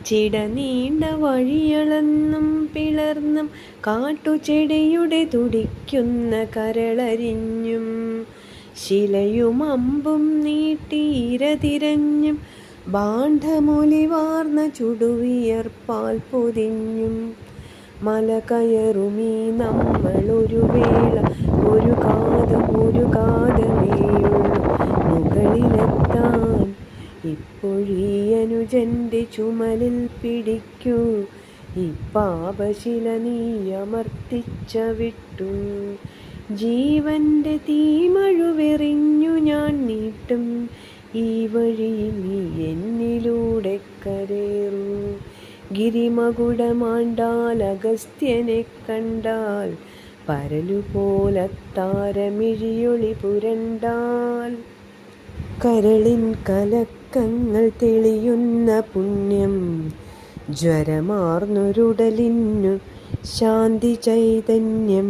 ചിടനീണ്ട വഴിയളന്നും പിളർന്നും കാട്ടുചെടിയുടെ തുടിക്കുന്ന കരളരിഞ്ഞും ശിലയും അമ്പും നീട്ടിയിരതിരഞ്ഞും ഭാണ്ഡമൊലിവാർന്ന ചുടുവിയർപ്പാൽ പൊതിഞ്ഞും മല കയറുമീ നമ്മളൊരു വേള ഒരു കാതമേയുള്ളൂ മുകളിലെത്താൻ. ഇപ്പോഴീ അനുജന്റെ ചുമലിൽ പിടിക്കൂ, ഈ പാപശില നീ അമർത്തിച്ച വിട്ടു. ജീവന്റെ തീമഴുവെറിഞ്ഞു ഞാൻ നീട്ടും ഈ വഴിയിൽ നീ എന്നിലൂടെ കരേറൂ. ഗിരിമകുടമാണ്ടാൽ അഗസ്ത്യനെ കണ്ടാൽ പരലുപോലത്താരമിഴിയൊളി പുരണ്ടാൽ കരളിൻ കലക്കങ്ങൾ തെളിയുന്ന പുണ്യം ജ്വരമാർന്നൊരുടലിന്നു ശാന്തി ചൈതന്യം.